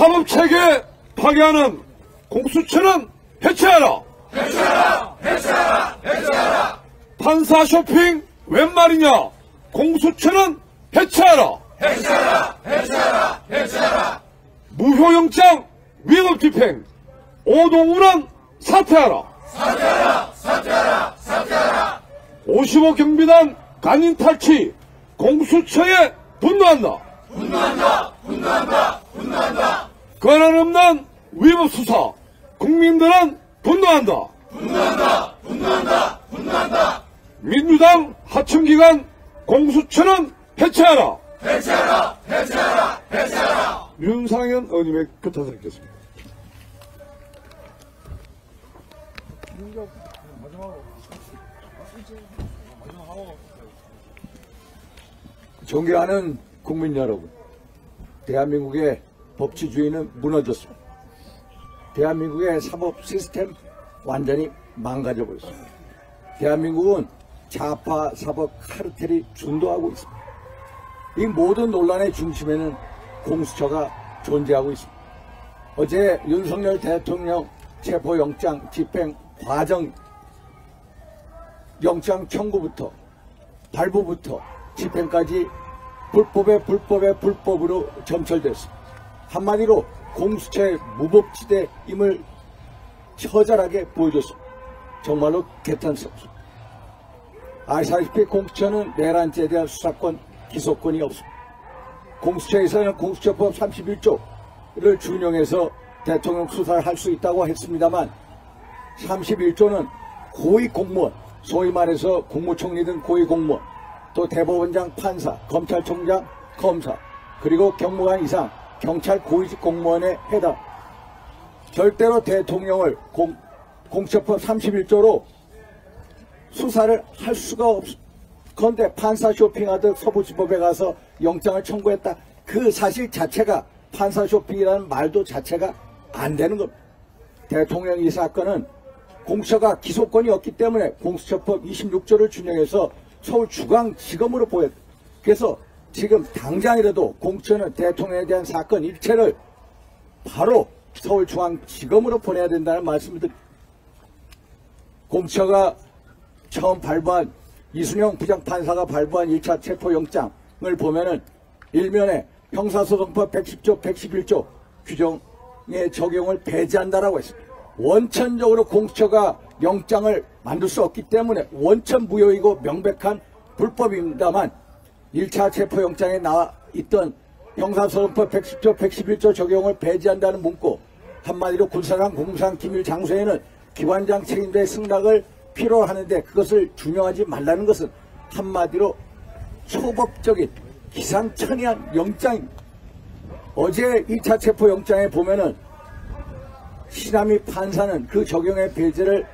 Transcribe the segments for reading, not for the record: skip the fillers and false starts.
사법체계 파괴하는 공수처는 해체하라! 해체하라! 해체하라! 해체하라! 판사 쇼핑 웬 말이냐? 공수처는 해체하라! 해체하라! 해체하라! 해체하라! 무효영장 위법 집행 오동훈은 사퇴하라! 사퇴하라! 사퇴하라! 사퇴하라! 55 경비단 간인 탈취 공수처에 분노한다! 분노한다! 분노한다! 분노한다! 권한 없는 위법 수사 국민들은 분노한다! 분노한다! 분노한다! 분노한다! 민주당 하청기관 공수처는 해체하라! 해체하라! 해체하라! 해체하라! 윤상현 의원님의 교타서 읽겠습니다. 존경하는 국민 여러분, 대한민국의 법치주의는 무너졌습니다. 대한민국의 사법 시스템 완전히 망가져버렸습니다. 대한민국은 좌파 사법 카르텔이 주도하고 있습니다. 이 모든 논란의 중심에는 공수처가 존재하고 있습니다. 어제 윤석열 대통령 체포영장 집행 과정, 영장 청구부터 발부부터 집행까지 불법으로 점철됐습니다. 한마디로 공수처의 무법지대임을 처절하게 보여줬습니다. 정말로 개탄스럽습니다. 아시다시피 공수처는 내란죄에 대한 수사권, 기소권이 없습니다. 공수처에서는 공수처법 31조를 준용해서 대통령 수사를 할 수 있다고 했습니다만 31조는 고위공무원, 소위 말해서 국무총리 등 고위공무원, 또 대법원장, 판사, 검찰총장, 검사, 그리고 경무관 이상 경찰 고위직 공무원에 해당. 절대로 대통령을 공수처법 31조로 수사를 할 수가 없습니다. 그런데 판사 쇼핑하듯 서부지법에 가서 영장을 청구했다. 그 사실 자체가 판사 쇼핑이라는 말도 자체가 안 되는 겁니다. 대통령 이 사건은 공수처가 기소권이 없기 때문에 공수처법 26조를 준용해서 서울중앙지검으로 보였다. 그래서 지금 당장이라도 공수처는 대통령에 대한 사건 일체를 바로 서울중앙지검으로 보내야 된다는 말씀을 드립니다. 공수처가 처음 발부한 이순영 부장판사가 발부한 1차 체포영장을 보면은 일면에 형사소송법 110조, 111조 규정의 적용을 배제한다라고 했습니다. 원천적으로 공수처가 영장을 만들 수 없기 때문에 원천 무효이고 명백한 불법입니다만 1차 체포영장에 나와 있던 형사소송법 110조, 111조 적용을 배제한다는 문구, 한마디로 군사상, 공무상, 기밀 장소에는 기관장 책임자의 승낙을 필요로 하는데 그것을 준용하지 말라는 것은 한마디로 초법적인 기상천외한 영장입니다. 어제 2차 체포영장에 보면은 신하미 판사는 그 적용의 배제를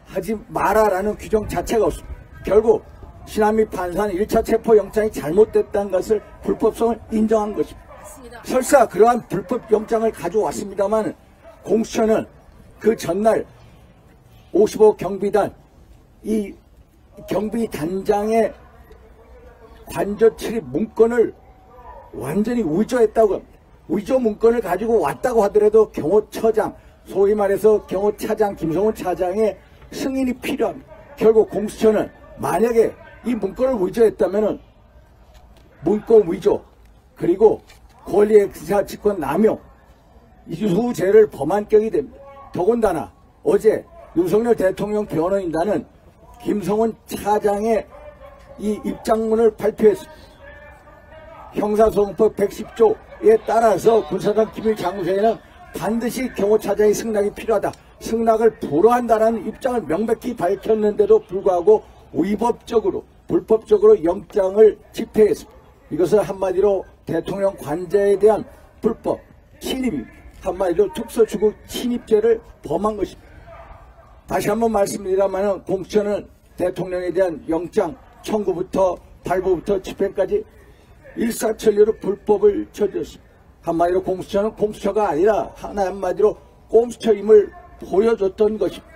하지 마라라는 규정 자체가 없습니다. 결국 신하미 판사는 1차 체포영장이 잘못됐다는 것을 불법성을 인정한 것입니다. 맞습니다. 설사 그러한 불법영장을 가져왔습니다만 공수처는 그 전날 55 경비단 이 경비단장의 관저 출입 문건을 완전히 위조했다고 합니다. 위조 문건을 가지고 왔다고 하더라도 경호처장, 소위 말해서 경호차장 김성훈 차장의 승인이 필요합니다. 결국 공수처는 만약에 이 문건을 위조했다면 문건 위조 그리고 권리행사 직권 남용 이수죄를 범한 격이 됩니다. 더군다나 어제 윤석열 대통령 변호인단은 김성훈 차장의 이 입장문을 발표했습니다. 형사소송법 110조에 따라서 군사상 기밀 장소에는 반드시 경호차장의 승낙이 필요하다. 승낙을 불허한다는 입장을 명백히 밝혔는데도 불구하고 위법적으로 불법적으로 영장을 집행했습니다. 이것은 한마디로 대통령 관저에 대한 불법 침입입니다. 한마디로 특수주국 침입죄를 범한 것입니다. 다시 한번 말씀드리자면 공수처는 대통령에 대한 영장 청구부터 발부부터 집행까지 일사천리로 불법을 저질렀습니다. 한마디로 공수처는 공수처가 아니라 한마디로 꼼수처임을 보여줬던 것입니다.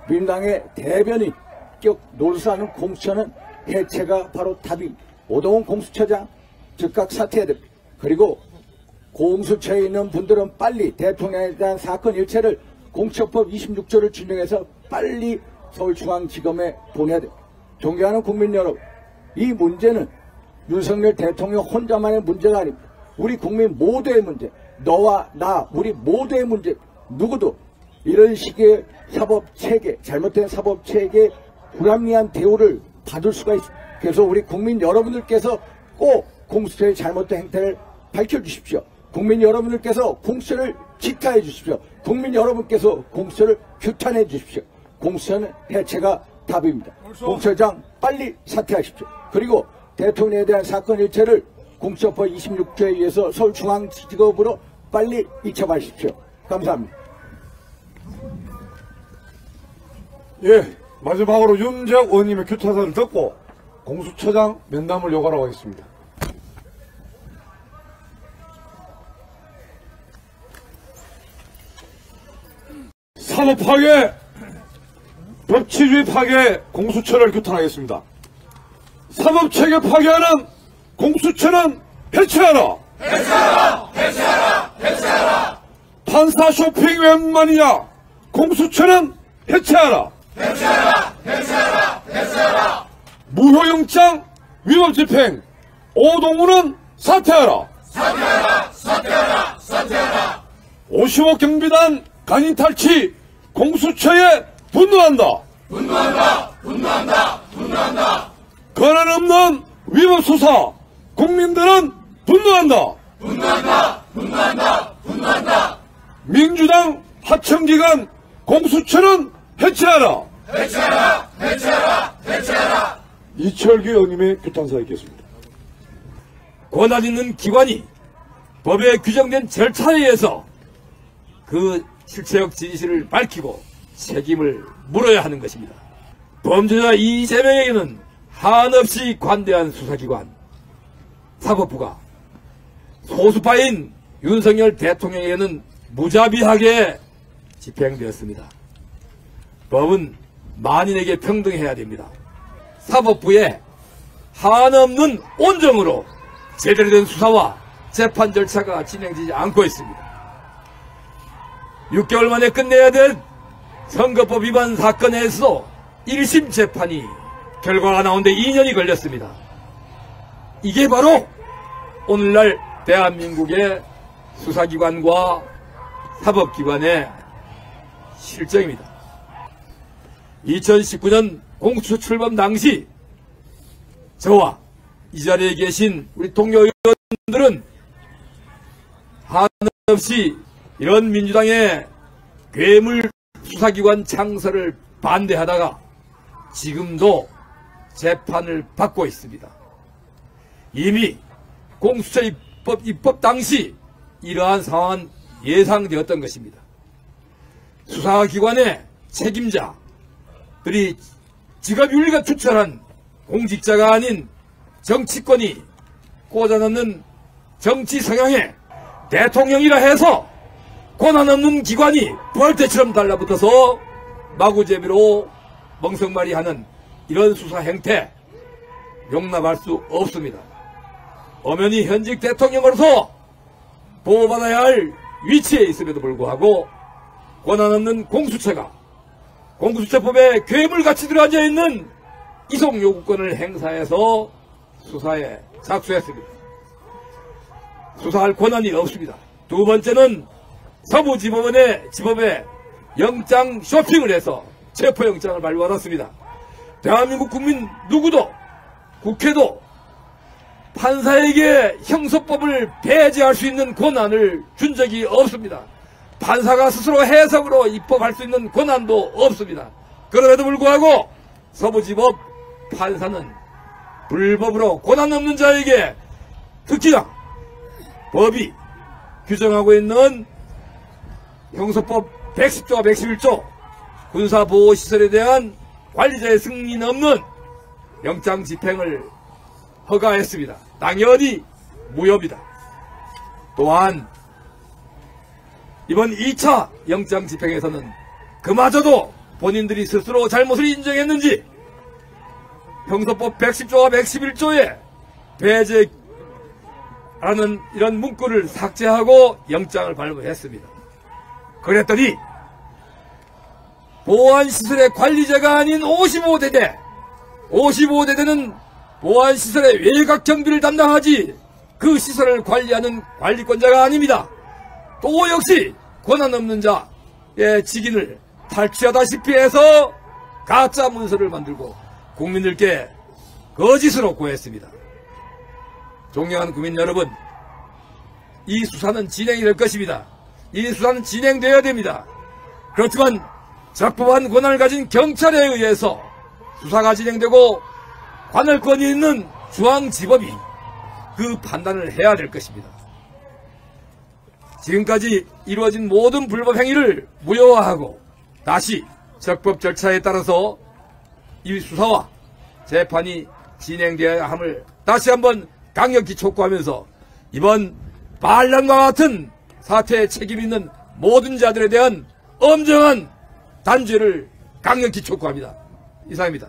민당의 대변인격 노릇하는 공수처는 해체가 바로 답입니다. 오동훈 공수처장 즉각 사퇴해야 됩니다. 그리고 공수처에 있는 분들은 빨리 대통령에 대한 사건 일체를 공수처법 26조를 준용해서 빨리 서울중앙지검에 보내야 됩니다. 존경하는 국민 여러분, 이 문제는 윤석열 대통령 혼자만의 문제가 아닙니다. 우리 국민 모두의 문제, 너와 나, 우리 모두의 문제. 누구도 이런 식의 사법체계, 잘못된 사법체계, 불합리한 대우를 받을 수가 있습니다. 그래서 우리 국민 여러분들께서 꼭 공수처의 잘못된 행태를 밝혀주십시오. 국민 여러분들께서 공수처를 지탄해 주십시오. 국민 여러분께서 공수처를 규탄해 주십시오. 공수처는 해체가 답입니다. 공수처장 빨리 사퇴하십시오. 그리고 대통령에 대한 사건 일체를 공수처법 26조에 의해서 서울중앙지검으로 빨리 이첩하십시오. 감사합니다. 예, 마지막으로 윤재욱 의원님의 규탄사를 듣고 공수처장 면담을 요구하라고 하겠습니다. 사법 파괴, 법치주의 파괴, 공수처를 규탄하겠습니다. 사법체계 파괴하는 공수처는 해체하라! 해체하라! 해체하라! 해체하라! 판사 쇼핑 웬만이냐? 공수처는 해체하라! 해체하라! 해체하라! 해체하라! 무효영장 위법 집행, 오동우는 사퇴하라! 사퇴하라! 사퇴하라! 사퇴하라! 55 경비단 간인 탈취, 공수처에 분노한다! 분노한다! 분노한다! 분노한다! 권한 없는 위법 수사, 국민들은 분노한다! 분노한다! 분노한다! 분노한다! 민주당 하청기관 공수처는 해체하라! 해체하라! 해체하라! 해체하라! 이철규 의원님의 규탄사 있겠습니다. 권한 있는 기관이 법에 규정된 절차에 의해서 그 실체적 진실을 밝히고 책임을 물어야 하는 것입니다. 범죄자 이재명에게는 한없이 관대한 수사기관 사법부가 소수파인 윤석열 대통령에게는 무자비하게 집행되었습니다. 법은 만인에게 평등해야 됩니다. 사법부에 한없는 온정으로 제대로 된 수사와 재판 절차가 진행되지 않고 있습니다. 6개월 만에 끝내야 될 선거법 위반 사건에서 1심 재판이 결과가 나오는데 2년이 걸렸습니다. 이게 바로 오늘날 대한민국의 수사기관과 사법기관의 실정입니다. 2019년 공수처 출범 당시 저와 이 자리에 계신 우리 동료 의원들은 한없이 이런 민주당의 괴물 수사기관 창설을 반대하다가 지금도 재판을 받고 있습니다. 이미 공수처 입법 당시 이러한 상황은 예상되었던 것입니다. 수사기관의 책임자들이 직업윤리가 추천한 공직자가 아닌 정치권이 꽂아넣는 정치 성향에 대통령이라 해서 권한 없는 기관이 벌떼처럼 달라붙어서 마구제비로 멍석말이하는 이런 수사 행태 용납할 수 없습니다. 엄연히 현직 대통령으로서 보호받아야 할 위치에 있음에도 불구하고 권한 없는 공수처가 공수처법에 괴물같이 들어앉아 있는 이송 요구권을 행사해서 수사에 착수했습니다. 수사할 권한이 없습니다. 두 번째는 서부지법에 영장 쇼핑을 해서 체포영장을 발부받았습니다. 대한민국 국민 누구도 국회도 판사에게 형사법을 배제할 수 있는 권한을 준 적이 없습니다. 판사가 스스로 해석으로 입법할 수 있는 권한도 없습니다. 그럼에도 불구하고 서부지법 판사는 불법으로 권한 없는 자에게 특히나 법이 규정하고 있는 형사법 110조와 111조 군사보호시설에 대한 관리자의 승인 없는 영장 집행을 허가했습니다. 당연히 무효입니다. 또한 이번 2차 영장 집행에서는 그마저도 본인들이 스스로 잘못을 인정했는지 형사법 110조와 111조의 배제 라는 이런 문구를 삭제하고 영장을 발부했습니다. 그랬더니 보안시설의 관리자가 아닌 55대대는 보안시설의 외곽 경비를 담당하지 그 시설을 관리하는 관리권자가 아닙니다. 또 역시 권한 없는 자의 직인을 탈취하다시피 해서 가짜 문서를 만들고 국민들께 거짓으로 고했습니다. 존경하는 국민 여러분, 이 수사는 진행이 될 것입니다. 이 수사는 진행되어야 됩니다. 그렇지만 적법한 권한을 가진 경찰에 의해서 수사가 진행되고 관할권이 있는 중앙지법이 그 판단을 해야 될 것입니다. 지금까지 이루어진 모든 불법 행위를 무효화하고 다시 적법 절차에 따라서 이 수사와 재판이 진행되어야 함을 다시 한번 강력히 촉구하면서 이번 반란과 같은 사태에 책임 있는 모든 자들에 대한 엄정한 단죄를 강력히 촉구합니다. 이상입니다.